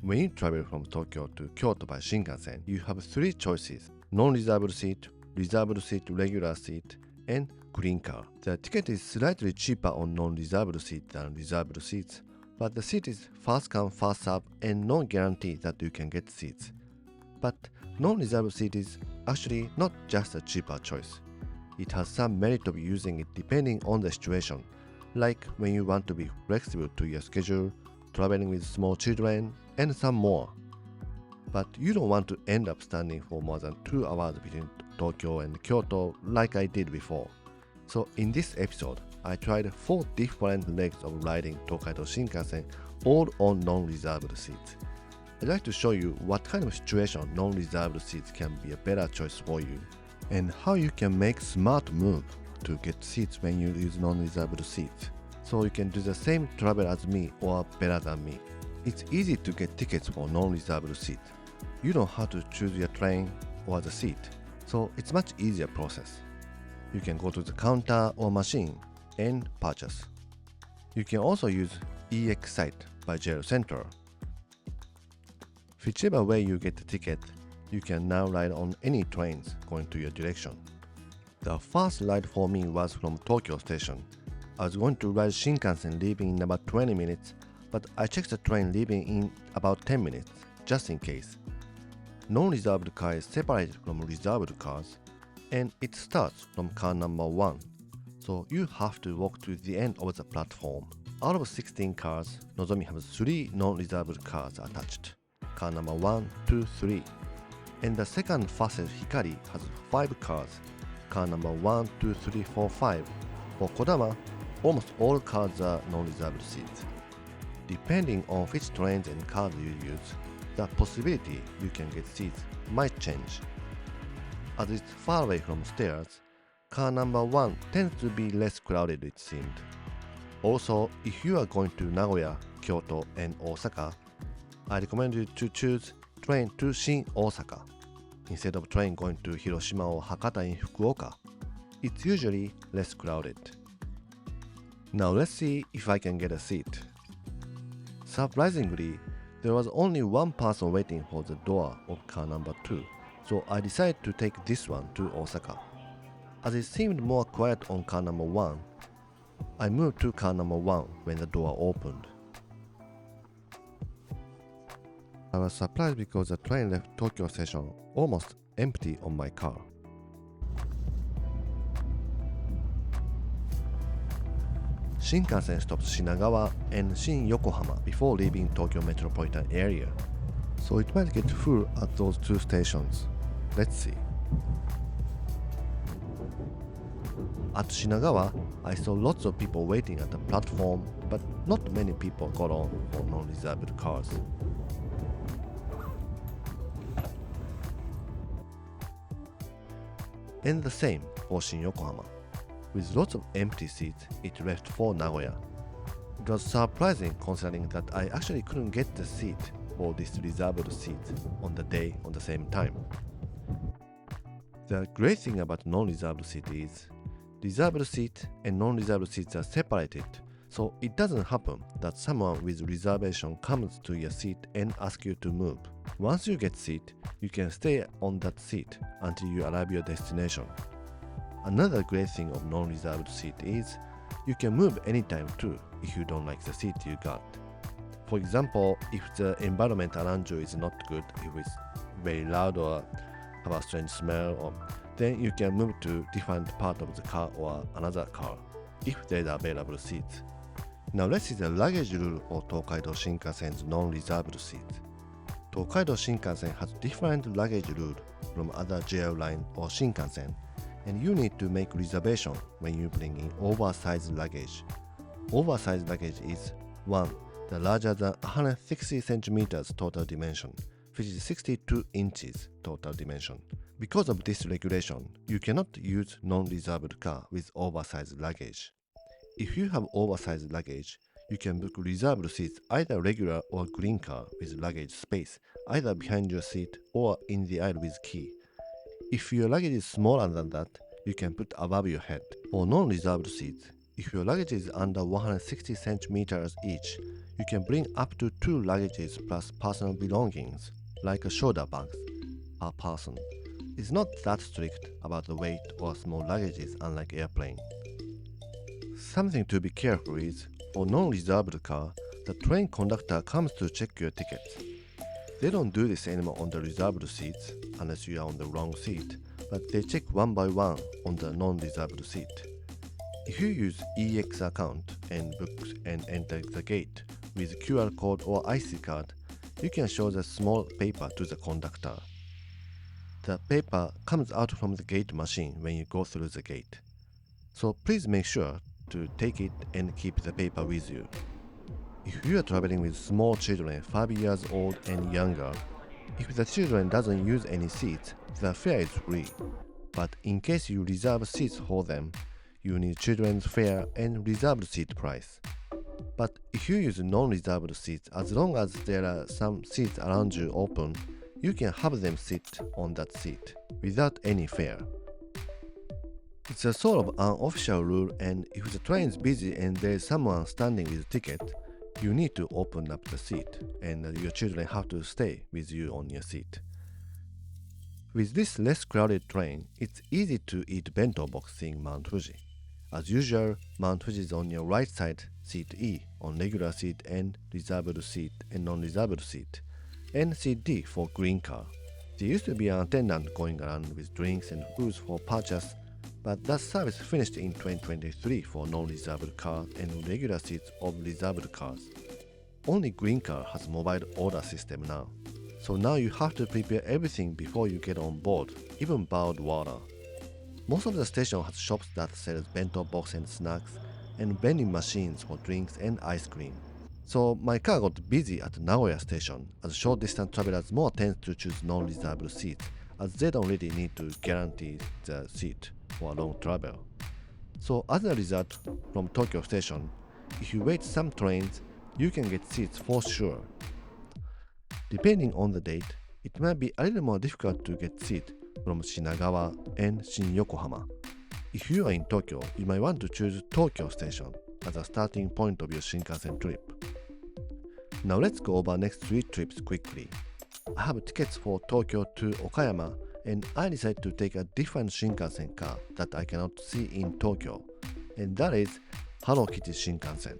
When you travel from Tokyo to Kyoto by Shinkansen, you have three choices: non-reserved seat, reserved seat, regular seat, and green car. The ticket is slightly cheaper on non-reserved seat than reserved seats, but the seat is fast come fast serve and no guarantee that you can get seats. But non-reserved seat is actually not just a cheaper choice. It has some merit of using it depending on the situation, like when you want to be flexible to your schedule, traveling with small children, and some more. But you don't want to end up standing for more than 2 hours between Tokyo and Kyoto like I did before. So in this episode, I tried 4 different legs of riding Tokaido Shinkansen, all on non-reserved seats. I'd like to show you what kind of situation non-reserved seats can be a better choice for you, and how you can make smart move to get seats when you use non-reserved seats, so you can do the same travel as me or better than me. It's easy to get tickets for non-reserved seat. You don't have to choose your train or the seat, so it's much easier process. You can go to the counter or machine and purchase. You can also use EX site by JR Center. Whichever way you get the ticket, you can now ride on any trains going to your direction. The first ride for me was from Tokyo Station. I was going to ride Shinkansen leaving in about 20 minutes, but I checked the train leaving in about 10 minutes, just in case. Non-reserved car is separated from reserved cars, and it starts from car number 1, so you have to walk to the end of the platform. Out of 16 cars, Nozomi has 3 non-reserved cars attached, car number 1, 2, 3. And the second fastest Hikari has 5 cars, car number 1, 2, 3, 4, 5. For Kodama, almost all cars are non-reserved seats. Depending on which trains and cars you use, the possibility you can get seats might change. As it's far away from stairs, car number 1 tends to be less crowded, it seemed. Also, if you are going to Nagoya, Kyoto, and Osaka, I recommend you to choose train to Shin Osaka instead of train going to Hiroshima or Hakata in Fukuoka. It's usually less crowded. Now let's see if I can get a seat. Surprisingly, there was only one person waiting for the door of car number 2, so I decided to take this one to Osaka. As it seemed more quiet on car number 1, I moved to car number 1 when the door opened. I was surprised because the train left Tokyo Station almost empty on my car. Shinkansen stops Shinagawa and Shin Yokohama before leaving Tokyo metropolitan area, so it might get full at those 2 stations. Let's see. At Shinagawa, I saw lots of people waiting at the platform, but not many people got on for non-reserved cars. And the same for Shin Yokohama. With lots of empty seats, it left for Nagoya. It was surprising considering that I actually couldn't get the seat for this reserved seat on the day on the same time. The great thing about non-reserved seat is, reserved seat and non-reserved seats are separated, so it doesn't happen that someone with reservation comes to your seat and asks you to move. Once you get seat, you can stay on that seat until you arrive your destination. Another great thing of non-reserved seat is you can move anytime too if you don't like the seat you got. For example, if the environment around you is not good, if it's very loud or have a strange smell, then you can move to different part of the car or another car if there are available seats. Now let's see the luggage rule for Tokaido Shinkansen's non-reserved seats. Tokaido Shinkansen has different luggage rule from other JR line or Shinkansen, and you need to make reservation when you bring in oversized luggage. Oversized luggage is 1. The larger than 160 centimeters total dimension, which is 62 inches total dimension. Because of this regulation, you cannot use non-reserved car with oversized luggage. If you have oversized luggage, you can book reserved seats either regular or green car with luggage space, either behind your seat or in the aisle with key. If your luggage is smaller than that, you can put above your head. For non-reserved seats, If your luggage is under 160 centimeters each, you can bring up to 2 luggages plus personal belongings, like a shoulder bags, per person. It's not that strict about the weight or small luggages unlike airplane. Something to be careful is, for non-reserved car, the train conductor comes to check your tickets. They don't do this anymore on the reserved seats, unless you are on the wrong seat, but they check one by one on the non-reserved seat. If you use EX account and books and enter the gate with QR code or IC card, you can show the small paper to the conductor. The paper comes out from the gate machine when you go through the gate. So please make sure to take it and keep the paper with you. If you are traveling with small children 5 years old and younger, if the children doesn't use any seats, the fare is free. But in case you reserve seats for them, you need children's fare and reserved seat price. But if you use non-reserved seats, as long as there are some seats around you open, you can have them sit on that seat without any fare. It's a sort of unofficial rule, and if the train is busy and there is someone standing with a ticket, you need to open up the seat, and your children have to stay with you on your seat. With this less crowded train, it's easy to eat bento box seeing Mount Fuji. As usual, Mount Fuji is on your right side, seat E on regular seat and reserved seat and non-reserved seat, and seat D for green car. There used to be an attendant going around with drinks and foods for purchase, but that service finished in 2023 for non-reserved cars and regular seats of reserved cars. Only green car has mobile order system now. So now you have to prepare everything before you get on board, even bottled water. Most of the station has shops that sells bento box and snacks, and vending machines for drinks and ice cream. So my car got busy at Nagoya station, as short distance travelers more tend to choose non-reserved seats, as they don't really need to guarantee the seat for a long travel. So as a result, from Tokyo station, if you wait some trains, you can get seats for sure. Depending on the date, it might be a little more difficult to get seats from Shinagawa and Shin-Yokohama. If you are in Tokyo, you might want to choose Tokyo station as a starting point of your Shinkansen trip. Now let's go over next 3 trips quickly. I have tickets for Tokyo to Okayama, and I decided to take a different Shinkansen car that I cannot see in Tokyo, and that is Hello Kitty Shinkansen.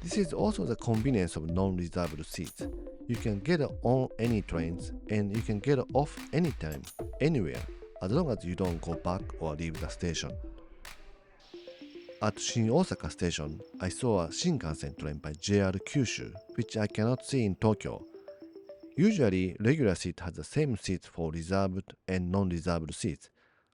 This is also the convenience of non-reserved seats. You can get on any trains, and you can get off anytime, anywhere, as long as you don't go back or leave the station. At Shin Osaka station, I saw a Shinkansen train by JR Kyushu, which I cannot see in Tokyo. Usually, regular seat has the same seats for reserved and non-reserved seats,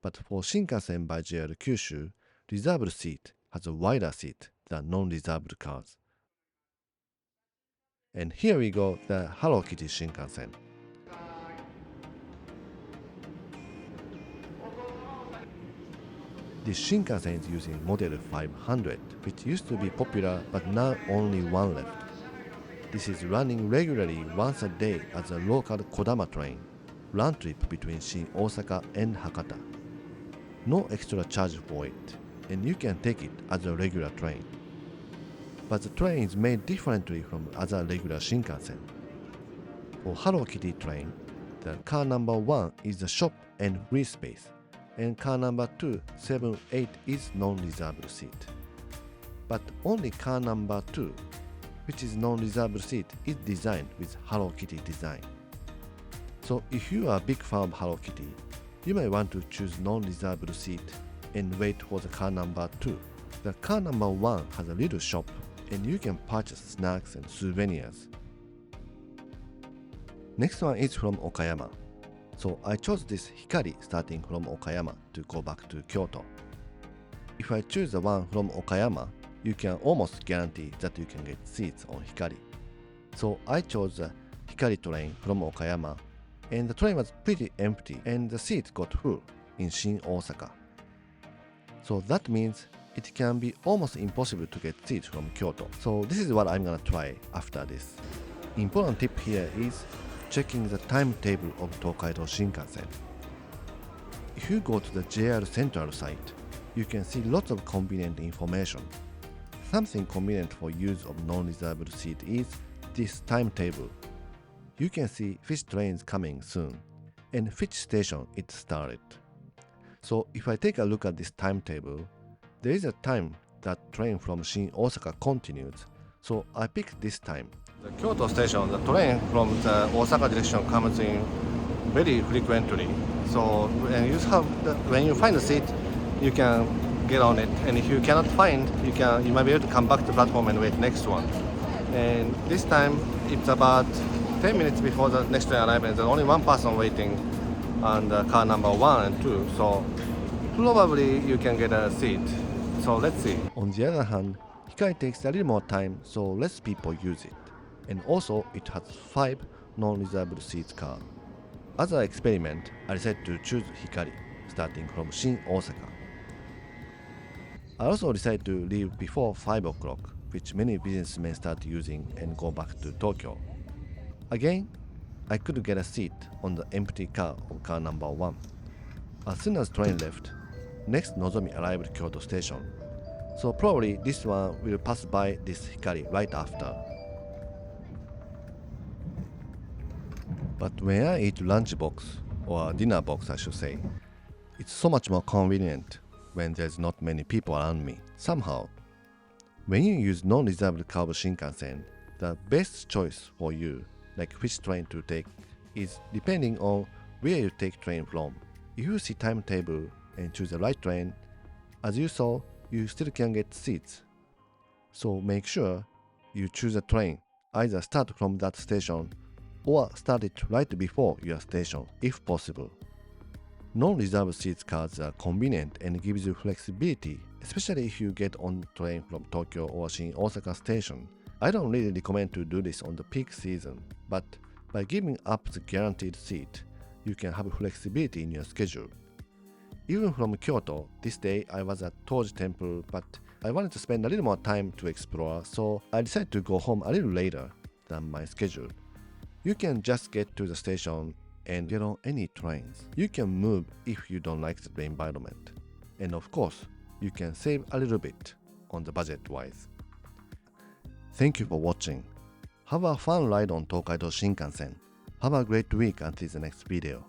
but for Shinkansen by JR Kyushu, reserved seat has a wider seat than non-reserved cars. And here we go, the Hello Kitty Shinkansen. This Shinkansen is using model 500, which used to be popular but now only one left. This is running regularly once a day as a local Kodama train, round trip between Shin Osaka and Hakata. No extra charge for it, and you can take it as a regular train. But the train is made differently from other regular Shinkansen. For Hello Kitty train, the car number 1 is the shop and free space, and car number 2, 7, 8 is non-reserved seat. But only car number 2, which is non-reserved seat, is designed with Hello Kitty design. So if you are a big fan of Hello Kitty, you may want to choose non-reserved seat and wait for the car number 2. The car number 1 has a little shop, and you can purchase snacks and souvenirs. Next one is from Okayama. So I chose this Hikari starting from Okayama to go back to Kyoto. If I choose the one from Okayama, you can almost guarantee that you can get seats on Hikari. So I chose the Hikari train from Okayama, and the train was pretty empty and the seat got full in Shin Osaka. So that means it can be almost impossible to get seats from Kyoto. So this is what I'm gonna try after this. Important tip here is checking the timetable of Tokaido Shinkansen. If you go to the JR Central site, you can see lots of convenient information. Something convenient for use of non-reserved seat is this timetable. You can see which train is coming soon and which station it started. So if I take a look at this timetable, there is a time that train from Shin Osaka continues, so I picked this time. The Kyoto station, the train from the Osaka direction comes in very frequently. So when you find a seat, you can get on it, and if you cannot find, you might be able to come back to the platform and wait next one. And this time it's about 10 minutes before the next train arrives, and there's only one person waiting on the car number 1 and 2. So probably you can get a seat. So let's see. On the other hand, Hikari takes a little more time, so less people use it. And also it has 5 non-reserved seats car. As an experiment, I decided to choose Hikari, starting from Shin Osaka. I also decided to leave before 5 o'clock, which many businessmen start using, and go back to Tokyo. Again, I could get a seat on the empty car of car number 1. As soon as train left, next Nozomi arrived at Kyoto station. So probably this one will pass by this Hikari right after. But when I eat lunch box, or dinner box I should say, it's so much more convenient when there's not many people around me. Somehow, when you use non-reserved carb Shinkansen, the best choice for you, like which train to take, is depending on where you take train from. If you see timetable and choose the right train, as you saw, you still can get seats. So make sure you choose a train, either start from that station or start it right before your station if possible. Non-reserved seats cards are convenient and gives you flexibility, especially if you get on train from Tokyo or Shin Osaka station. I don't really recommend to do this on the peak season, but by giving up the guaranteed seat, you can have flexibility in your schedule. Even from Kyoto, this day I was at Toji Temple, but I wanted to spend a little more time to explore, so I decided to go home a little later than my schedule. You can just get to the station and get on any trains. You can move if you don't like the environment. And of course, you can save a little bit on the budget wise. Thank you for watching. Have a fun ride on Tokaido Shinkansen. Have a great week until the next video.